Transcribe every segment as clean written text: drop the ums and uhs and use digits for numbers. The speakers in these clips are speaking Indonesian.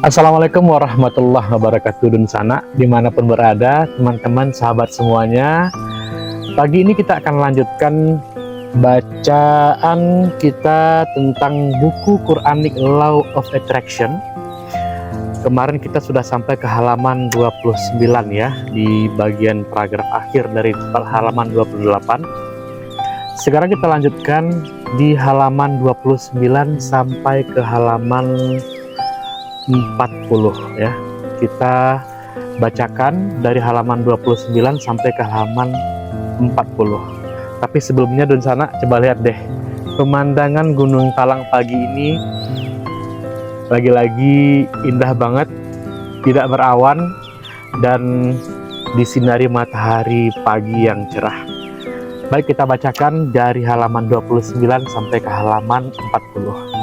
Assalamualaikum warahmatullahi wabarakatuh Dun Sana, dimanapun berada teman-teman sahabat semuanya. Pagi ini kita akan lanjutkan bacaan kita tentang buku Quranic Law of Attraction. Kemarin kita sudah sampai ke halaman 29 ya, di bagian paragraf akhir dari halaman 28. Sekarang kita lanjutkan di halaman 29 sampai ke halaman 40 ya. Kita bacakan dari halaman 29 sampai ke halaman 40. Tapi sebelumnya Dun Sana, coba lihat deh pemandangan Gunung Talang pagi ini. Lagi-lagi indah banget, tidak berawan dan disinari matahari pagi yang cerah. Baik, kita bacakan dari halaman 29 sampai ke halaman 40.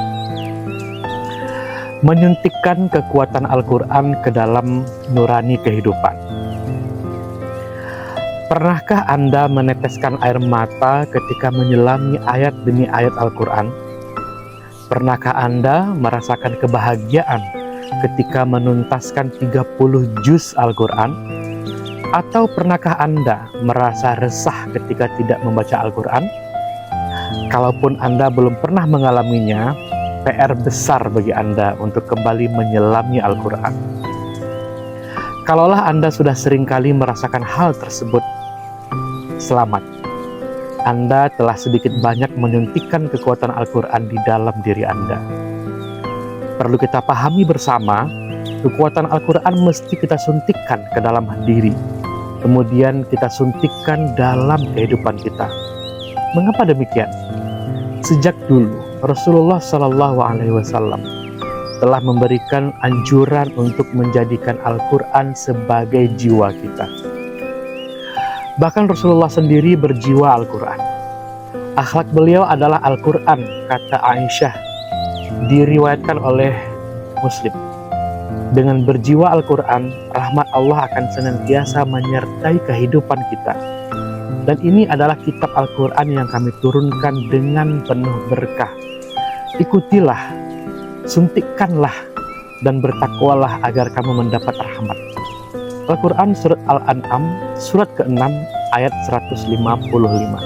Menyuntikkan kekuatan Al-Quran ke dalam nurani kehidupan. Pernahkah Anda meneteskan air mata ketika menyelami ayat demi ayat Al-Quran? Pernahkah Anda merasakan kebahagiaan ketika menuntaskan 30 juz Al-Quran? Atau pernahkah Anda merasa resah ketika tidak membaca Al-Quran? Kalaupun Anda belum pernah mengalaminya, PR besar bagi Anda untuk kembali menyelami Al-Quran. Kalaulah Anda sudah seringkali merasakan hal tersebut, selamat. Anda telah sedikit banyak menyuntikkan kekuatan Al-Quran di dalam diri Anda. Perlu kita pahami bersama, kekuatan Al-Quran mesti kita suntikkan ke dalam diri. Kemudian kita suntikkan dalam kehidupan kita. Mengapa demikian? Sejak dulu, Rasulullah Shallallahu Alaihi Wasallam telah memberikan anjuran untuk menjadikan Al-Quran sebagai jiwa kita. Bahkan Rasulullah sendiri berjiwa Al-Quran. Akhlak beliau adalah Al-Quran, kata Aisyah, diriwayatkan oleh Muslim. Dengan berjiwa Al-Quran, rahmat Allah akan senantiasa menyertai kehidupan kita. Dan ini adalah kitab Al-Quran yang kami turunkan dengan penuh berkah. Ikutilah, suntikkanlah, dan bertakwalah agar kamu mendapat rahmat. Al-Quran Surat Al-An'am, surat ke-6, ayat 155.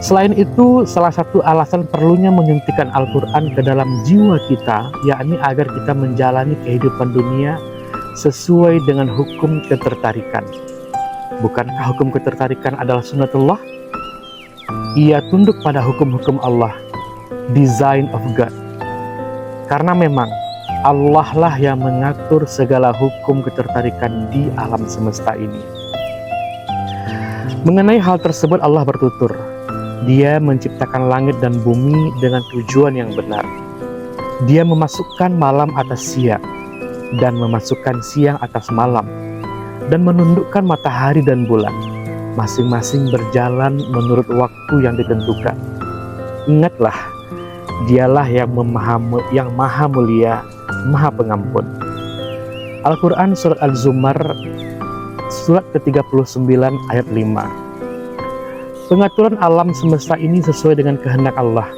Selain itu, salah satu alasan perlunya menyuntikkan Al-Quran ke dalam jiwa kita, yakni agar kita menjalani kehidupan dunia sesuai dengan hukum ketertarikan. Bukankah hukum ketertarikan adalah sunnatullah? Ia tunduk pada hukum-hukum Allah, design of God. Karena memang Allah lah yang mengatur segala hukum ketertarikan di alam semesta ini. Mengenai hal tersebut Allah bertutur, Dia menciptakan langit dan bumi dengan tujuan yang benar. Dia memasukkan malam atas siang dan memasukkan siang atas malam, dan menundukkan matahari dan bulan, masing-masing berjalan menurut waktu yang ditentukan. Ingatlah, Dialah yang maha mulia, maha pengampun. Al-Quran Surat Al-Zumar, surat ke-39 ayat 5. Pengaturan alam semesta ini sesuai dengan kehendak Allah.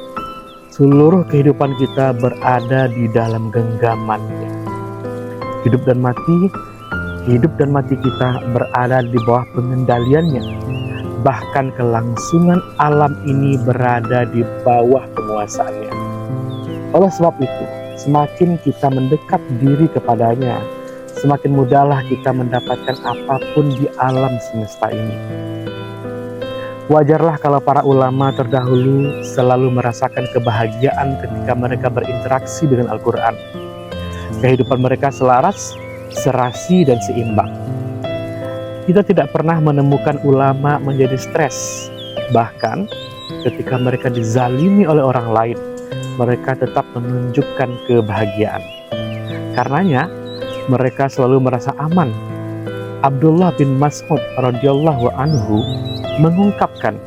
Seluruh kehidupan kita berada di dalam genggamannya. Hidup dan mati kita berada di bawah pengendaliannya. Bahkan kelangsungan alam ini berada di bawah penguasaannya. Oleh sebab itu, semakin kita mendekat diri kepadanya, semakin mudahlah kita mendapatkan apapun di alam semesta ini. Wajarlah kalau para ulama terdahulu selalu merasakan kebahagiaan ketika mereka berinteraksi dengan Al-Quran. Kehidupan mereka selaras, serasi, dan seimbang. Kita tidak pernah menemukan ulama menjadi stres. Bahkan ketika mereka dizalimi oleh orang lain, mereka tetap menunjukkan kebahagiaan. Karenanya mereka selalu merasa aman. Abdullah bin Mas'ud radhiyallahu anhu mengungkapkan,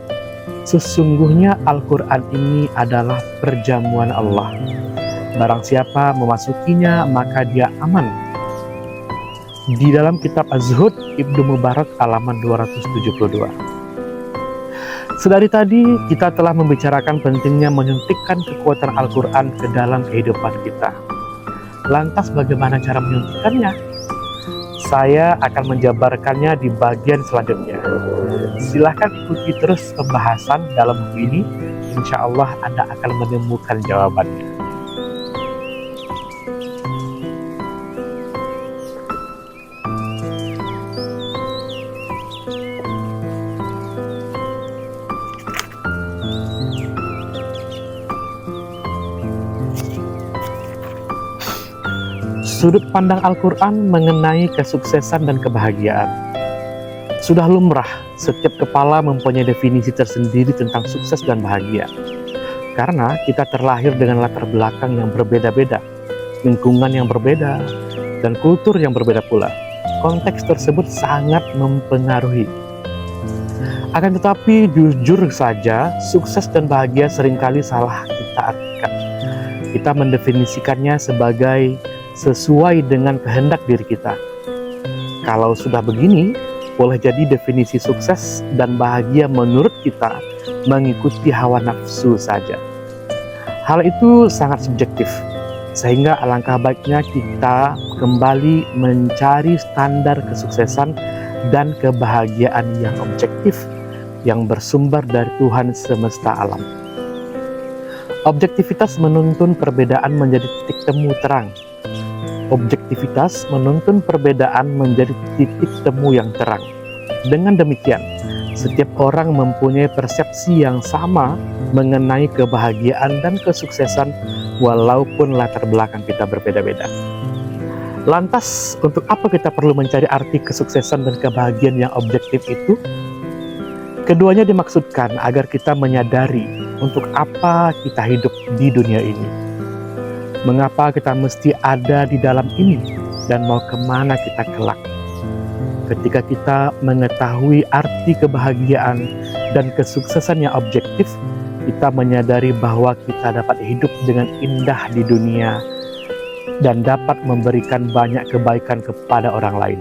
sesungguhnya Al-Quran ini adalah perjamuan Allah. Barang siapa memasukinya maka dia aman. Di dalam kitab Az-Zuhud Ibnu Mubarak halaman 272. Sedari tadi kita telah membicarakan pentingnya menyuntikkan kekuatan Al-Quran ke dalam kehidupan kita. Lantas bagaimana cara menyuntikannya? Saya akan menjabarkannya di bagian selanjutnya. Silahkan ikuti terus pembahasan dalam buku ini. Insya Allah Anda akan menemukan jawabannya. Sudut pandang Al-Quran mengenai kesuksesan dan kebahagiaan. Sudah lumrah, setiap kepala mempunyai definisi tersendiri tentang sukses dan bahagia. Karena kita terlahir dengan latar belakang yang berbeda-beda, lingkungan yang berbeda, dan kultur yang berbeda pula. Konteks tersebut sangat mempengaruhi. Akan tetapi, jujur saja, sukses dan bahagia seringkali salah kita artikan. Kita mendefinisikannya sebagai sesuai dengan kehendak diri kita. Kalau sudah begini, boleh jadi definisi sukses dan bahagia menurut kita mengikuti hawa nafsu saja. Hal itu sangat subjektif, sehingga alangkah baiknya kita kembali mencari standar kesuksesan dan kebahagiaan yang objektif, yang bersumber dari Tuhan semesta alam. Objektivitas menuntun perbedaan menjadi titik temu terang. Objektivitas menuntun perbedaan menjadi titik temu yang terang. Dengan demikian, setiap orang mempunyai persepsi yang sama mengenai kebahagiaan dan kesuksesan walaupun latar belakang kita berbeda-beda. Lantas, untuk apa kita perlu mencari arti kesuksesan dan kebahagiaan yang objektif itu? Keduanya dimaksudkan agar kita menyadari untuk apa kita hidup di dunia ini. Mengapa kita mesti ada di dalam ini dan mau kemana kita kelak. Ketika kita mengetahui arti kebahagiaan dan kesuksesan yang objektif, kita menyadari bahwa kita dapat hidup dengan indah di dunia dan dapat memberikan banyak kebaikan kepada orang lain.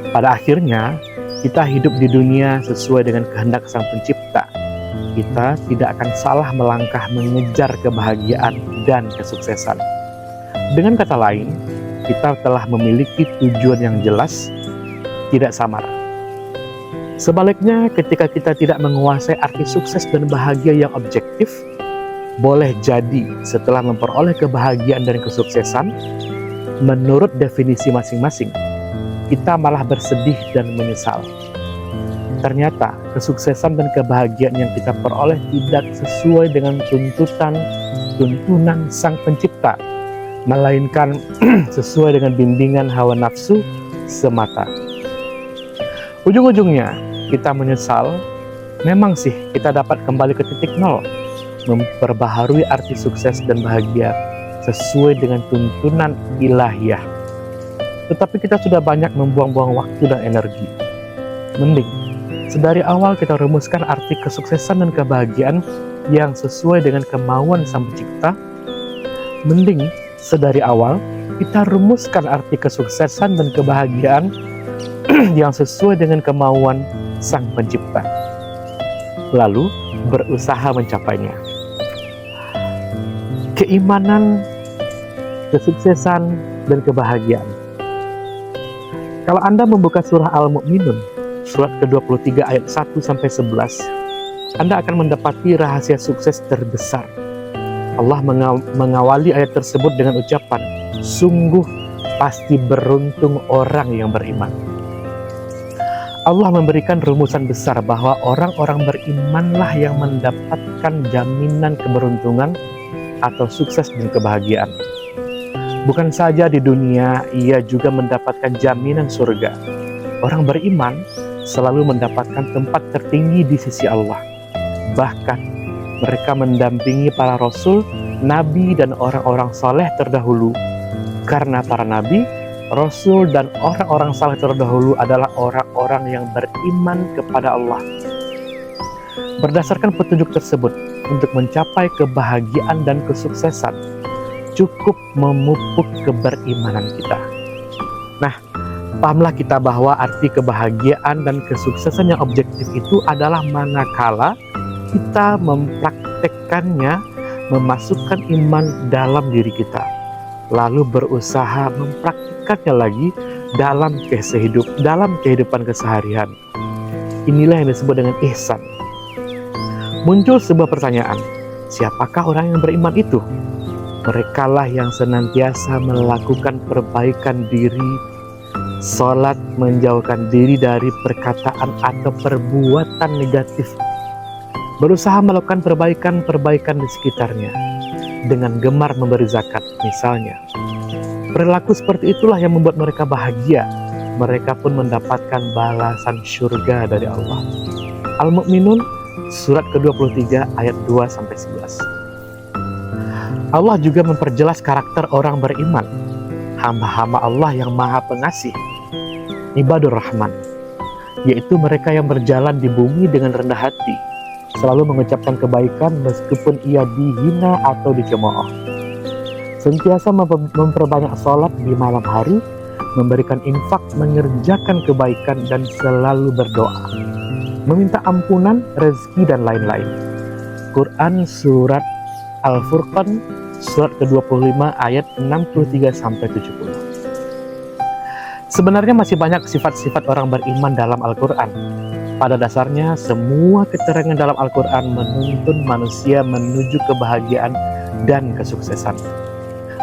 Pada akhirnya, kita hidup di dunia sesuai dengan kehendak Sang Pencipta. Kita tidak akan salah melangkah mengejar kebahagiaan dan kesuksesan. Dengan kata lain, kita telah memiliki tujuan yang jelas, tidak samar. Sebaliknya, ketika kita tidak menguasai arti sukses dan bahagia yang objektif, boleh jadi setelah memperoleh kebahagiaan dan kesuksesan, menurut definisi masing-masing, kita malah bersedih dan menyesal. Ternyata kesuksesan dan kebahagiaan yang kita peroleh tidak sesuai dengan tuntunan Sang Pencipta, melainkan sesuai dengan bimbingan hawa nafsu semata. Ujung-ujungnya kita menyesal. Memang sih kita dapat kembali ke titik nol, memperbaharui arti sukses dan bahagia sesuai dengan tuntunan ilahiyah. Tetapi kita sudah banyak membuang-buang waktu dan energi. Mending sedari awal kita rumuskan arti kesuksesan dan kebahagiaan yang sesuai dengan kemauan Sang Pencipta. Mending sedari awal kita rumuskan arti kesuksesan dan kebahagiaan yang sesuai dengan kemauan Sang Pencipta, lalu berusaha mencapainya. Keimanan, kesuksesan, dan kebahagiaan. Kalau Anda membuka surah Al-Mu'minun, surat ke-23 ayat 1-11, Anda akan mendapati rahasia sukses terbesar. Allah mengawali ayat tersebut dengan ucapan, sungguh pasti beruntung orang yang beriman. Allah memberikan rumusan besar bahwa orang-orang berimanlah yang mendapatkan jaminan keberuntungan atau sukses dan kebahagiaan. Bukan saja di dunia, ia juga mendapatkan jaminan surga. Orang beriman selalu mendapatkan tempat tertinggi di sisi Allah. Bahkan mereka mendampingi para rasul, nabi, dan orang-orang saleh terdahulu. Karena para nabi, rasul, dan orang-orang saleh terdahulu adalah orang-orang yang beriman kepada Allah. Berdasarkan petunjuk tersebut, untuk mencapai kebahagiaan dan kesuksesan, cukup memupuk keberimanan kita. Nah, pahamlah kita bahwa arti kebahagiaan dan kesuksesan yang objektif itu adalah manakala kita mempraktekkannya, memasukkan iman dalam diri kita. lalu berusaha mempraktikkannya lagi dalam kehidupan keseharian. Inilah yang disebut dengan ihsan. Muncul sebuah pertanyaan, siapakah orang yang beriman itu? Merekalah yang senantiasa melakukan perbaikan diri, sholat, menjauhkan diri dari perkataan atau perbuatan negatif, berusaha melakukan perbaikan di sekitarnya, dengan gemar memberi zakat misalnya. Perilaku seperti itulah yang membuat mereka bahagia. Mereka pun mendapatkan balasan surga dari Allah. Al-Mu'minun surat ke-23 ayat 2-11. Allah juga memperjelas karakter orang beriman, hamba-hamba Allah yang maha pengasih, ibadur rahman, yaitu mereka yang berjalan di bumi dengan rendah hati, selalu mengucapkan kebaikan meskipun ia dihina atau dicemooh, sentiasa memperbanyak sholat di malam hari, memberikan infak, mengerjakan kebaikan, dan selalu berdoa, meminta ampunan, rezeki, dan lain-lain. Quran Surat Al-Furqan surat ke-25 ayat 63-70. Sebenarnya masih banyak sifat-sifat orang beriman dalam Al-Quran. Pada dasarnya, semua keterangan dalam Al-Quran menuntun manusia menuju kebahagiaan dan kesuksesan.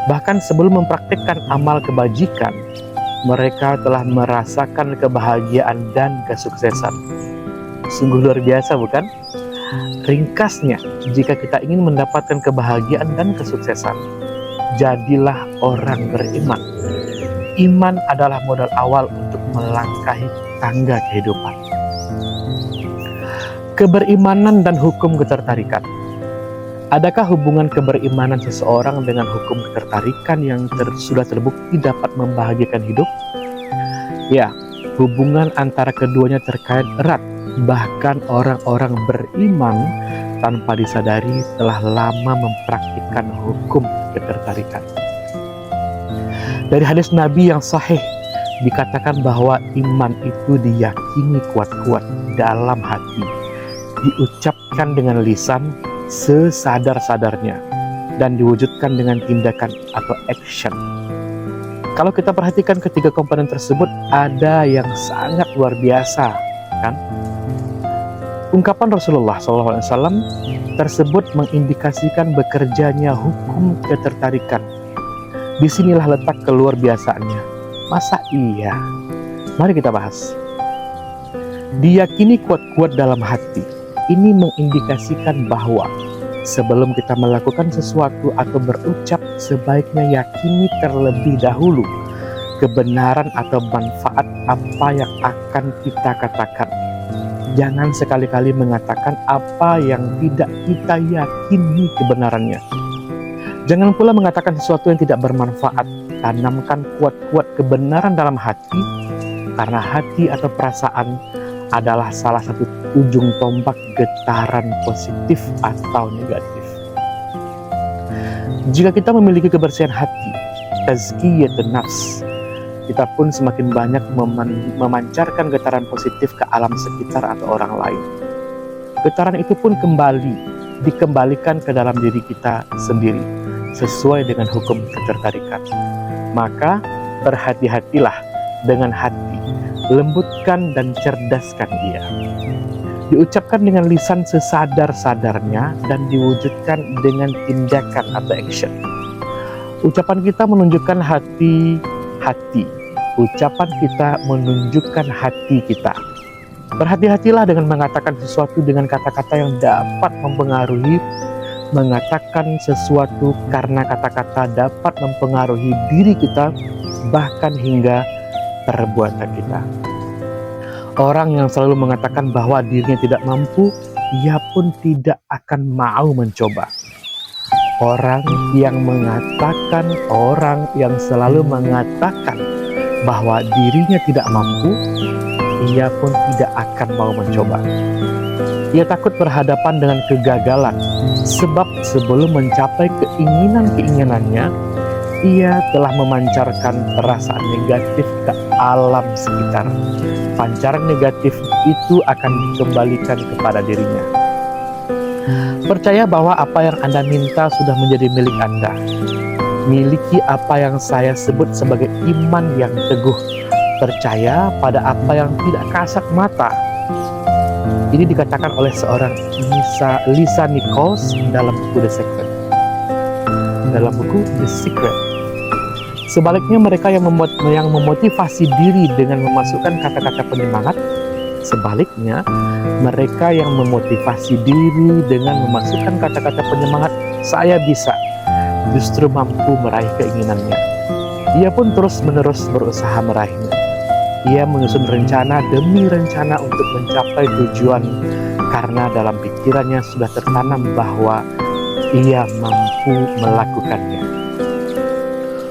Bahkan sebelum mempraktikkan amal kebajikan, mereka telah merasakan kebahagiaan dan kesuksesan. Sungguh luar biasa, bukan? Ringkasnya, jika kita ingin mendapatkan kebahagiaan dan kesuksesan, jadilah orang beriman. Iman adalah modal awal untuk melangkahi tangga kehidupan. Keberimanan dan hukum ketertarikan. Adakah hubungan keberimanan seseorang dengan hukum ketertarikan yang sudah terbukti dapat membahagiakan hidup? Ya, hubungan antara keduanya terkait erat. Bahkan orang-orang beriman tanpa disadari telah lama mempraktikkan hukum ketertarikan. Dari hadis Nabi yang sahih dikatakan bahwa iman itu diyakini kuat-kuat dalam hati, diucapkan dengan lisan sesadar-sadarnya, dan diwujudkan dengan tindakan atau action. Kalau kita perhatikan ketiga komponen tersebut, ada yang sangat luar biasa, kan? Ungkapan Rasulullah SAW tersebut mengindikasikan bekerjanya hukum ketertarikan. Disinilah letak keluar biasaannya. Masa iya? Mari kita bahas. Diyakini kuat-kuat dalam hati. Ini mengindikasikan bahwa sebelum kita melakukan sesuatu atau berucap, sebaiknya yakini terlebih dahulu kebenaran atau manfaat apa yang akan kita katakan. Jangan sekali-kali mengatakan apa yang tidak kita yakini kebenarannya. Jangan pula mengatakan sesuatu yang tidak bermanfaat. Tanamkan kuat-kuat kebenaran dalam hati, karena hati atau perasaan adalah salah satu ujung tombak getaran positif atau negatif. Jika kita memiliki kebersihan hati, tazkiyatun nafs, kita pun semakin banyak memancarkan getaran positif ke alam sekitar atau orang lain. Getaran itu pun dikembalikan ke dalam diri kita sendiri, sesuai dengan hukum ketertarikan. Maka berhati-hatilah dengan hati, lembutkan dan cerdaskan dia. Diucapkan dengan lisan sesadar-sadarnya dan diwujudkan dengan tindakan atau action. Ucapan kita menunjukkan hati. Ucapan kita menunjukkan hati kita. Berhati-hatilah dengan mengatakan sesuatu dengan kata-kata yang dapat mempengaruhi. Mengatakan sesuatu karena kata-kata dapat mempengaruhi diri kita, bahkan hingga perbuatan kita. Orang yang selalu mengatakan bahwa dirinya tidak mampu, ia pun tidak akan mau mencoba. Orang yang selalu mengatakan bahwa dirinya tidak mampu, ia pun tidak akan mau mencoba. Ia takut berhadapan dengan kegagalan, sebab sebelum mencapai keinginannya, ia telah memancarkan perasaan negatif ke alam sekitar. Pancaran negatif itu akan dikembalikan kepada dirinya. Percaya bahwa apa yang Anda minta sudah menjadi milik Anda. miliki apa yang saya sebut sebagai iman yang teguh, percaya pada apa yang tidak kasat mata. Ini dikatakan oleh seorang Lisa Nichols dalam buku The Secret. Sebaliknya, mereka yang memotivasi diri dengan memasukkan kata-kata penyemangat, saya bisa, justru mampu meraih keinginannya. Ia pun terus-menerus berusaha meraihnya. Ia menyusun rencana demi rencana untuk mencapai tujuan, karena dalam pikirannya sudah tertanam bahwa ia mampu melakukannya.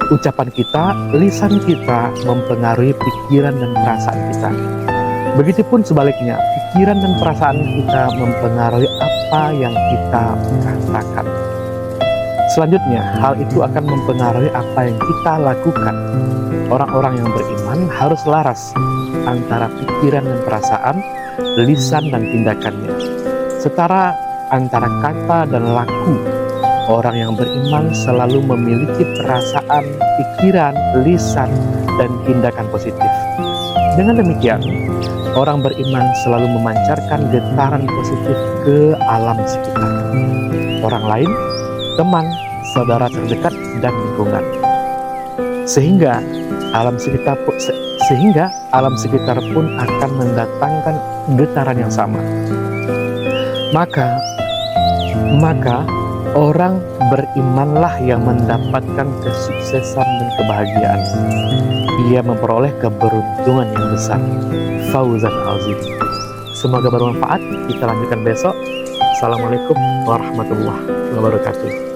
Ucapan kita, lisan kita mempengaruhi pikiran dan perasaan kita. Begitupun sebaliknya, pikiran dan perasaan kita mempengaruhi apa yang kita katakan. Selanjutnya, hal itu akan mempengaruhi apa yang kita lakukan. Orang-orang yang beriman harus laras antara pikiran dan perasaan, lisan dan tindakannya, setara antara kata dan laku. Orang yang beriman selalu memiliki perasaan, pikiran, lisan, dan tindakan positif. Dengan demikian, orang beriman selalu memancarkan getaran positif ke alam sekitar, orang lain, teman, saudara terdekat, dan lingkungan. Sehingga alam sekitar pun akan mendatangkan getaran yang sama. Maka orang berimanlah yang mendapatkan kesuksesan dan kebahagiaan. Ia memperoleh keberuntungan yang besar. Fauzan azim. Semoga bermanfaat. Kita lanjutkan besok. Assalamualaikum warahmatullahi wabarakatuh.